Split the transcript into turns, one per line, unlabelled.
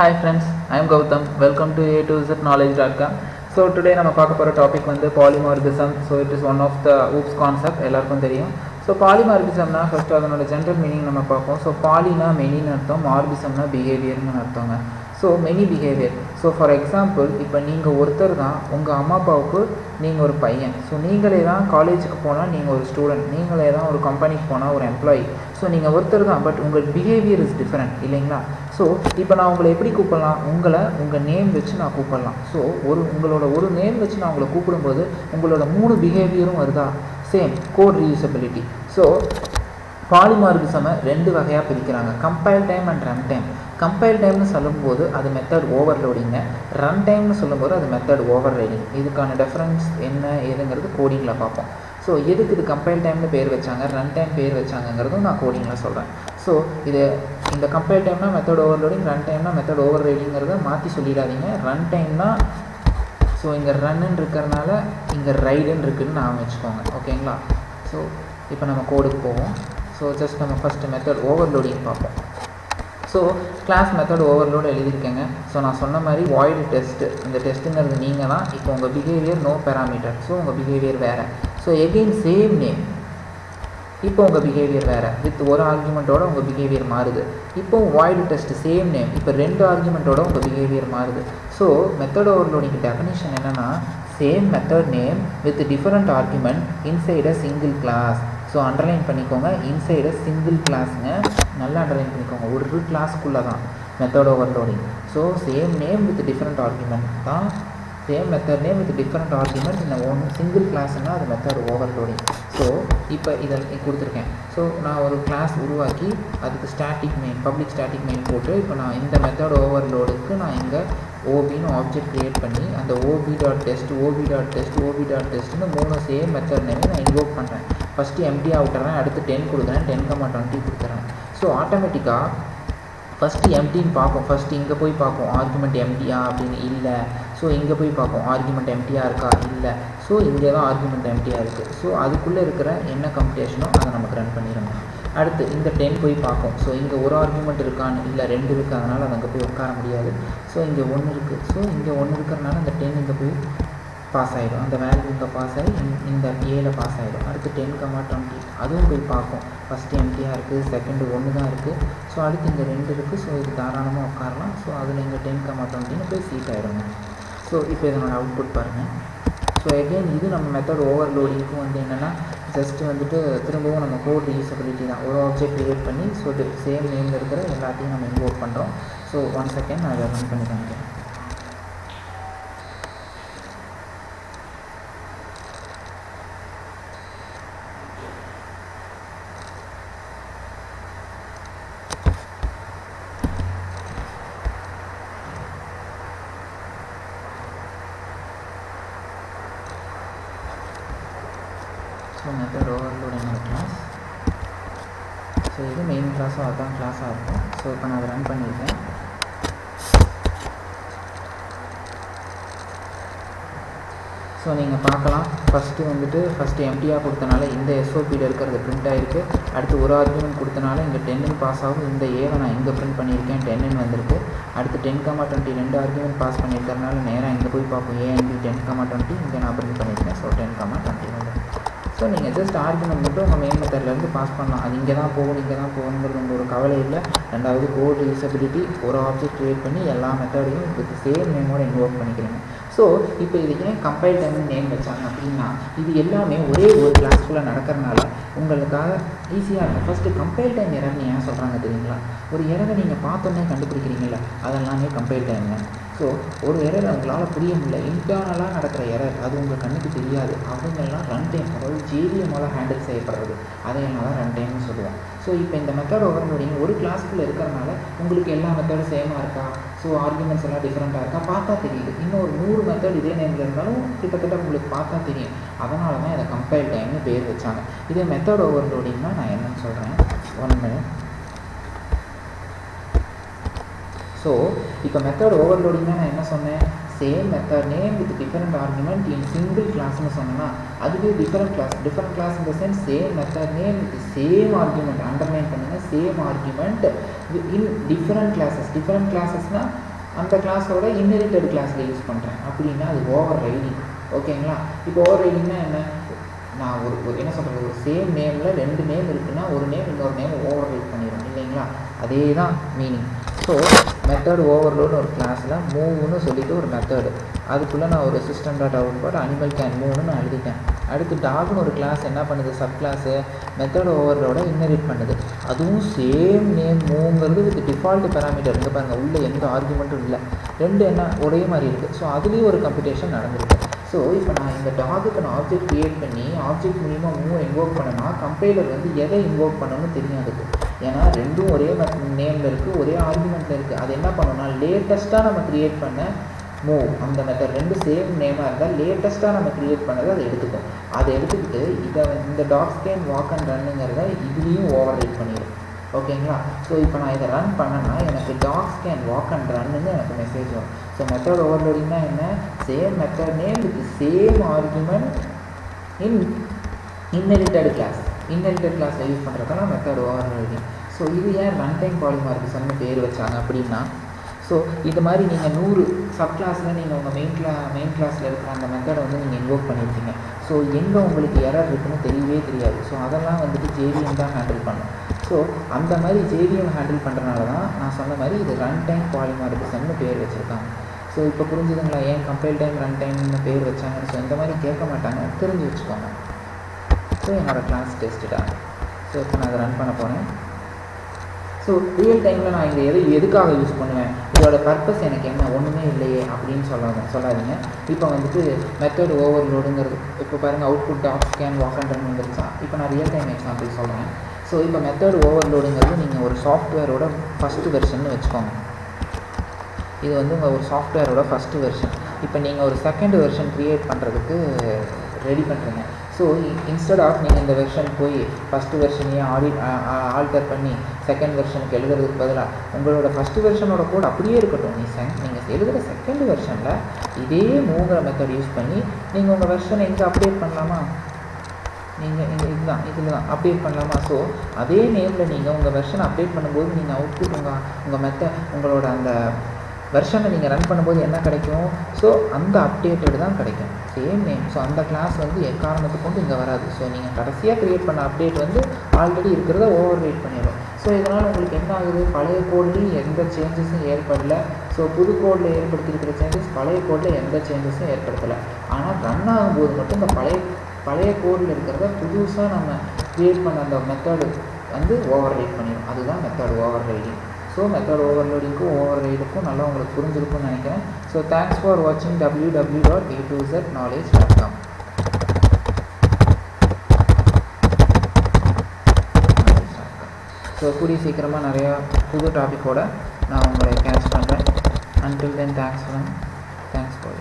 Hi friends, I am Gautam. Welcome to A to Z Knowledge.com. So today நம்ம பார்க்க போகிற topic வந்து polymorphism. So it is one of the OOPs concept, எல்லாருக்கும் தெரியும். So பாலிமார்பிசம்னா first அதனோட general meaning நம்ம பார்ப்போம். ஸோ பாலினா மெனின்னு அர்த்தம், மார்பிசம்னா பிஹேவியர்னு அர்த்தங்க. So many behaviour. So for example, இப்போ நீங்கள் ஒருத்தர் தான், உங்கள் அம்மா அப்பாவுக்கு நீங்கள் ஒரு பையன். ஸோ நீங்களே தான் காலேஜுக்கு போனால் நீங்கள் ஒரு ஸ்டூடெண்ட், நீங்களே தான் ஒரு கம்பெனிக்கு போனால் ஒரு எம்ப்ளாயி. ஸோ நீங்கள் ஒருத்தர் தான், பட் உங்கள் பிஹேவியர் இஸ் டிஃப்ரெண்ட் இல்லைங்களா? ஸோ இப்போ நான் உங்களை எப்படி கூப்பிடலாம்? உங்கள் நேம் வச்சு நான் கூப்பிடலாம். ஸோ உங்களோட ஒரு நேம் வச்சு நான் உங்களை கூப்பிடும்போது உங்களோட 3 பிஹேவியரும் வருதா? Same, code reusability. ஸோ பாலிமார்பிசமை 2 வகையாக பிரிக்கிறாங்க, compile time and run time. Compile டைம்னு சொல்லும்போது அது மெத்தட் ஓவர்லோடிங்க, ரன் டைம்னு சொல்லும்போது அது மெத்தட் ஓவர் ரைடிங். இதுக்கான டிஃப்ரென்ஸ் என்ன ஏதுங்கிறது கோடிங்கில் பார்ப்போம். ஸோ எதுக்கு இது கம்பைல் டைம்னு பேர் வச்சாங்க, ரன் டைம் பேர் வச்சாங்கங்கிறதும் நான் கோடிங்கில் சொல்கிறேன். ஸோ இந்த கம்பைல் டைம்னா மெத்தட் ஓவர்லோடிங், ரன் டைம்னா மெத்தட் ஓவர் ரைடிங்கிறத மாற்றி சொல்லிடாதீங்க. ரன் டைம்னா ஸோ இங்கே ரன்னு இருக்கிறதுனால இங்கே ரைடுன்னு இருக்குதுன்னு நான் வச்சுக்கோங்க, ஓகேங்களா? ஸோ இப்போ நம்ம கோடுக்கு போவோம். ஸோ ஜஸ்ட் நம்ம ஃபஸ்ட்டு மெத்தட் ஓவர்லோடிங் பார்ப்போம். ஸோ கிளாஸ் மெத்தட் ஓவர்லோடு எழுதியிருக்கேங்க. ஸோ நான் சொன்ன மாதிரி வாய்டு டெஸ்ட்டு, இந்த டெஸ்ட்டுங்கிறது நீங்கள் தான். இப்போ உங்கள் பிஹேவியர் நோ பேராமீட்டர், ஸோ உங்கள் பிஹேவியர் வேறு. ஸோ எகெயின் சேம் நேம், இப்போ உங்கள் பிஹேவியர் வேறு, வித் ஒரு ஆர்குமெண்ட்டோட உங்கள் பிஹேவியர் மாறுது. இப்போ வாய்டு டெஸ்ட் சேம் நேம், இப்போ 2 ஆர்குமெண்ட்டோட உங்கள் பிஹேவியர் மாறுது. ஸோ மெத்தட் ஓவர்லோடிங் டெஃபினிஷன் என்னென்னா, same method name with different argument inside a single class. So underline பண்ணிக்கோங்க, இன்சைட் அ சிங்கிள் கிளாஸுங்க, நல்லா அண்டர்லைன் பண்ணிக்கோங்க, ஒரு கிளாஸ்க்குள்ளே தான் method overloading. So same name with different argument தான், same method name with different argument இந்த சிங்கிள் கிளாஸ்னால் அது மெத்தட் ஓவர்லோடிங். ஸோ இப்போ இதை கொடுத்துருக்கேன். ஸோ நான் ஒரு கிளாஸ் உருவாக்கி அதுக்கு static main, public static main போட்டு, இப்போ நான் இந்த மெத்தட் ஓவர்லோடுக்கு நான் இங்கே ஓபின்னு ஆப்ஜெக்ட் க்ரியேட் பண்ணி அந்த OB.test, OB.test, OB.testன்னு 3 சேம் மெத்தட் நேமே நான் இன்வோக் பண்ணுறேன். ஃபஸ்ட்டு எம்டியாக விட்டுறேன், அடுத்து 10 கொடுக்குறேன், 10,20 கொடுத்துறேன். ஸோ ஆட்டோமேட்டிக்காக ஃபஸ்ட்டு எம்டின்னு பார்ப்போம், ஃபஸ்ட்டு இங்கே போய் பார்ப்போம் ஆர்குமெண்ட் எம்டியா அப்படின்னு, இல்லை. ஸோ இங்கே போய் பார்ப்போம் ஆர்குமெண்ட் எம்டியாக இருக்கா, இல்லை. ஸோ இங்கே தான் ஆர்குமெண்ட் எம்டியாக இருக்குது. ஸோ அதுக்குள்ளே இருக்கிற என்ன கம்ப்யூட்டேஷனோ அதை நமக்கு ரன் பண்ணிடுங்க. அடுத்து இந்த 10 போய் பார்ப்போம். ஸோ இங்கே ஒரு ஆர்குமெண்ட் இருக்கான்னு, இல்லை 2 இருக்குது, அதனால் அது அங்கே போய் உட்கார முடியாது. ஸோ இங்கே 1 இருக்குது. ஸோ இங்கே 1 இருக்கிறனால இந்த 10 இங்கே போய் பாஸ் ஆகிடும், அந்த வேல்யூ இங்கே பாஸ் ஆகி இந்த ஏல பாஸ் ஆகிடும். அடுத்து 10,20 அதுவும் போய் பார்ப்போம். ஃபஸ்ட்டு எம்டியாக இருக்குது, செகண்டு 1 தான் இருக்குது. ஸோ அடுத்து இங்கே 2 இருக்குது. ஸோ இது தாராளமாக உட்காரலாம். ஸோ அதில் இங்கே 10,20 போய் சீட் ஆகிடுங்க. ஸோ இப்போ இதனோட அவுட்புட் பாருங்கள். ஸோ எகெயின் இது நம்ம மெத்தட் ஓவர்லோடிங்க்கும் வந்து என்னென்னா, ஜஸ்ட்டு வந்துட்டு திரும்பவும் நம்ம கோட் ரீயூசபிலிட்டி தான், ஒரு ஆப்ஜெக்ட் க்ரியேட் பண்ணி ஸோ சேம் நேமில் இருக்கிற எல்லாத்தையும் நம்ம இன்வோக் பண்ணுறோம். ஸோ 1 செகண்ட் நான் இதை ரன் பண்ணி காமிக்கிறேன். ஸோ மெத்தட் ஓவர்லோட் என்னோட கிளாஸ். ஸோ இது மெயின் கிளாஸும் அதுதான் கிளாஸாக இருக்கும். ஸோ இப்போ நான் அதை ரன் பண்ணியிருக்கேன். ஸோ நீங்கள் பார்க்கலாம், ஃபஸ்ட்டு எம்டியாக கொடுத்தனால இந்த எஸ்ஓபியில் இருக்கிறது பிரிண்ட் ஆகிருக்கு. அடுத்து ஒரு ஆர்குமெண்ட் கொடுத்தனால இங்கே 10 பாஸ் ஆகும். இந்த ஏவை நான் இங்கே பிரிண்ட் பண்ணியிருக்கேன், 10 வந்திருக்கு. அடுத்து 10,20 2 ஆர்குமெண்ட் பாஸ் பண்ணியிருக்கிறதுனால நேராக இங்கே போய் பார்ப்போம், ஏஎன்பி 10,20 இங்கே நான் பிரிண்ட் பண்ணியிருக்கேன். ஸோ 10,20 வந்து. ஸோ நீங்கள் ஜஸ்ட் ஆர்குமெண்ட் மட்டும் உங்கள் மெயின் மெத்தட்லேருந்து பாஸ் பண்ணலாம். அது இங்கே தான் போகணும், இங்கே தான் போகணுங்கிறது உங்கள் ஒரு கவலை இல்லை. ரெண்டாவது கோட் யூசபிலிட்டி, ஒரு ஆப்ஜெக்ட் க்ரியேட் பண்ணி எல்லா மெத்தடையும் வித் சேம் நேமோட இன்வோக் பண்ணிக்கிறீங்க. ஸோ இப்போ இதுக்கு ஏன் கம்பைல் டைம்னு நேம் வச்சாங்க அப்படின்னா, இது எல்லாமே ஒரே ஒரு கிளாஸ்க்குள்ளே நடக்கிறதுனால உங்களுக்காக ஈஸியாக இருக்கும். ஃபஸ்ட்டு கம்பைல் டைம் எரர்னு ஏன் சொல்கிறாங்க தெரியுங்களா? ஒரு எரரை நீங்கள் பார்த்தோன்னே கண்டுபிடிக்கிறீங்கள, அதெல்லாமே கம்பைல் டைம்ங்க. ஸோ ஒரு எரர் அவங்களால் புரிய முடியல, இன்டர்னலாக நடக்கிற எரர், அது உங்கள் கண்ணுக்கு தெரியாது, அவங்கெல்லாம் ரன் டைம், அதாவது ஜேவிஎம்மால் ஹேண்டில் செய்யப்படுறது, அதையெல்லாம் தான் ரன் டைம்னு சொல்லுவோம். ஸோ இப்போ இந்த மெத்தட் ஓவர்லோடிங் ஒரு கிளாஸ்க்குள்ளே இருக்கிறனால உங்களுக்கு எல்லா மெத்தடும் சேமாக இருக்கா, ஸோ ஆர்குமெண்ட்ஸ் எல்லாம் டிஃப்ரெண்ட்டாக இருக்கா பார்த்தா தெரியுது. இன்னும் ஒரு 100 மெத்தட் இதே நேமில் இருந்தாலும் கிட்டத்தட்ட உங்களுக்கு பார்த்தா தெரியும். அதனால தான் இதை கம்பைல் டைம்னு பேர் வச்சாங்க. இதே மெத்தட் ஓவர்லோடிங்னா நான் என்னன்னு சொல்கிறேன், 1 minute. ஸோ இப்போ மெத்தட் ஓவர்லோடிங்னா நான் என்ன சொன்னேன், same method name with different argument in single கிளாஸ்னு சொன்னோன்னா அதுவே டிஃபரெண்ட் கிளாஸ் இந்த sense same method name with same argument, underline பண்ணுங்கள், சேம் ஆர்குமெண்ட் இன் டிஃபரெண்ட் கிளாஸஸ்னால் அந்த கிளாஸோட இன்ஹெரிட்டட் கிளாஸில் யூஸ் பண்ணுறேன் அப்படின்னா அது ஓவர் ரைடிங். ஓகேங்களா? இப்போ ஓவர் ரைடிங்னா என்ன? நான் ஒரு என்ன சொல்கிறது, ஒரு சேம் நேமில் 2 நேம் இருக்குன்னா ஒரு நேம் இன்னொரு நேம் ஓவர் ரைட் பண்ணிடும் இல்லைங்களா? அதே தான் மீனிங். ஸோ மெத்தட் ஓவர்லோடு ஒரு கிளாஸில் மூவ்னு சொல்லிவிட்டு ஒரு மெத்தடு, அதுக்குள்ளே நான் ஒரு system dot out put animal can மூவ்னு நான் எழுதிட்டேன். அடுத்து டாக்னு ஒரு கிளாஸ் என்ன பண்ணுது, sub class method override inherit பண்ணுது. அதுவும் சேம் நேம் மூவ்ங்கிறது வித் டிஃபால்ட் பேராமீட்டர். இங்கே பாருங்கள், உள்ளே எந்த ஆர்குமெண்ட்டும் இல்லை, 2 என்ன ஒரே மாதிரி இருக்குது. ஸோ அதுலேயும் ஒரு கம்ப்யூட்டேஷன் நடந்திருக்கு. ஸோ இப்போ நான் இந்த டாகுக்கு நான் ஆப்ஜெக்ட் க்ரியேட் பண்ணி ஆப்ஜெக்ட் மூலிமா மூவ் இன்வோக் பண்ணனா கம்பைலர் வந்து எதை இன்வோக் பண்ணணும்னு தெரியாது. ஏன்னா ரெண்டும் ஒரே நேமில் இருக்குது, ஒரே ஆர்குமெண்ட்டில் இருக்குது. அது என்ன பண்ணணும்னா லேட்டஸ்ட்டாக நம்ம க்ரியேட் பண்ண மூவ் அந்த மெத்தட் 2 சேம் நேமாக இருந்தால் லேட்டஸ்ட்டாக நம்ம க்ரியேட் பண்ணதை அதை எடுத்துக்கும். அதை எடுத்துக்கிட்டு இந்த டாக்ஸ் கேன் வாக் அண்ட் ரன்னுங்கிறத இதுலேயும் ஓவர் ரைட் பண்ணிடும். ஓகேங்களா? ஸோ இப்போ நான் இதை ரன் பண்ணேன்னா எனக்கு டாக்ஸ் கேன் வாக் அண்ட் ரன்னுன்னு எனக்கு மெசேஜ் வரும். ஸோ மெத்தட் ஓவர்லோடிங்னா என்ன? Same method name with same argument in inherited class. Inherited கிளாஸில் யூஸ் பண்ணுறதுலாம் மெத்தட் ஓவர்லோடிங். ஸோ இது ஏன் ரன் டைம் பாலிமார்பிசம்னு பேர் வச்சாங்க அப்படின்னா, ஸோ இது மாதிரி நீங்கள் 100 சப் கிளாஸில் நீங்கள் உங்கள் மெயின் கிளாஸில் இருக்கிற அந்த மெத்தடை வந்து நீங்கள் இன்வோக் பண்ணியிருக்கீங்க. ஸோ எங்கே உங்களுக்கு எரர் இருக்குன்னு தெரியவே தெரியாது. ஸோ அதெல்லாம் வந்துட்டு ஜேவிஎம் தான் ஹேண்டில் பண்ணும். ஸோ அந்த மாதிரி ஜேவிஎம் ஹேண்டில் பண்ணுறனால தான் நான் சொன்ன மாதிரி இது ரன் டைம் பாலிமார்பிசம்னு பேர் வச்சுருக்காங்க. ஸோ இப்போ புரிஞ்சுதுங்களா ஏன் கம்பைல் டைம் ரன் டைம்னு பேர் வச்சாங்க? ஸோ இந்த மாதிரி கேட்க மாட்டாங்க, தெரிஞ்சு வச்சுக்கோங்க. ஸோ என்னோடய கிளாஸ் டெஸ்ட்டுட்டாங்க. ஸோ இப்போ நான் அதை ரன் பண்ண போகிறேன். ஸோ ரியல் டைமில் நான் இதை எதுக்காக யூஸ் பண்ணுவேன், இதோட பர்பஸ் எனக்கு என்ன, ஒன்றுமே இல்லையே அப்படின்னு சொல்லாதீங்க. இப்போ வந்துட்டு மெத்தட் ஓவர்லோடுங்கிறது இப்போ பாருங்கள், output dogs can walk and run வந்துருச்சா. இப்போ நான் ரியல் டைம் எக்ஸாம்பிள் சொல்கிறேன். ஸோ இப்போ மெத்தட் ஓவர்லோடுங்கிறது நீங்கள் ஒரு சாஃப்ட்வேரோட ஃபஸ்ட்டு வெர்ஷன்னு வச்சுக்கோங்க. இது வந்து உங்கள் ஒரு சாஃப்ட்வேரோட ஃபஸ்ட்டு வெர்ஷன். இப்போ நீங்கள் ஒரு செகண்ட் வெர்ஷன் க்ரியேட் பண்ணுறதுக்கு ரெடி பண்ணுறீங்க. ஸோ இன்ஸ்டெட் ஆஃப் நீங்கள் இந்த வெர்ஷன் போய் ஃபஸ்ட்டு வெர்ஷனையே ஆல்டர் பண்ணி செகண்ட் வெர்ஷனுக்கு எழுதுறதுக்கு பதிலாக உங்களோட ஃபஸ்ட்டு வெர்ஷனோட கோட் அப்படியே இருக்கட்டும். நீங்கள் எழுதுகிற செகண்ட் வெர்ஷனில் இதே மூவ்ங்கிற மெத்தட் யூஸ் பண்ணி நீங்கள் உங்கள் வெர்ஷனை எங்கே அப்டேட் பண்ணலாமா, நீங்கள் இதில் தான் அப்டேட் பண்ணலாமா. ஸோ அதே நேமில் நீங்கள் உங்கள் வெர்ஷனை அப்டேட் பண்ணும்போது நீங்கள் அவுட்புட் உங்களோட அந்த வெர்ஷனை நீங்கள் ரன் பண்ணும்போது என்ன கிடைக்கும், ஸோ அந்த அப்டேட்டடு தான் கிடைக்கும், சேம் நேம். ஸோ அந்த கிளாஸ் வந்து எக்காரணத்துக்கு கொண்டு இங்கே வராது. ஸோ நீங்கள் கடைசியாக க்ரியேட் பண்ண அப்டேட் வந்து ஆல்ரெடி இருக்கிறத ஓவர் ரைட் பண்ணிடும். ஸோ இதனால் உங்களுக்கு என்ன ஆகுது, பழைய கோட்லேயும் எந்த சேஞ்சஸும் ஏற்படலை. ஸோ புது கோடில் ஏற்படுத்தியிருக்கிற சேஞ்சஸ் பழைய கோடில் எந்த சேஞ்சஸும் ஏற்படுத்தலை. ஆனால் ரன் ஆகும்போது மட்டும் இந்த பழைய கோடில் இருக்கிறத புதுசாக நம்ம க்ரியேட் பண்ண அந்த மெத்தடு வந்து ஓவர் ரைட் பண்ணிடும். அதுதான் method overriding. So method ஓவர்லோடிங்க்கும் ஓவர் ரைடுக்கும் நல்லா உங்களுக்கு புரிஞ்சிருக்கும்னு நினைக்கிறேன். ஸோ தேங்க்ஸ் ஃபார் வாட்சிங் www.a2zknowledge.com. ஸோ கூடிய சீக்கிரமாக நிறையா புது டாப்பிக்கோடு நான் உங்களை கேட்ச் பண்ணுறேன். Until then, thanks for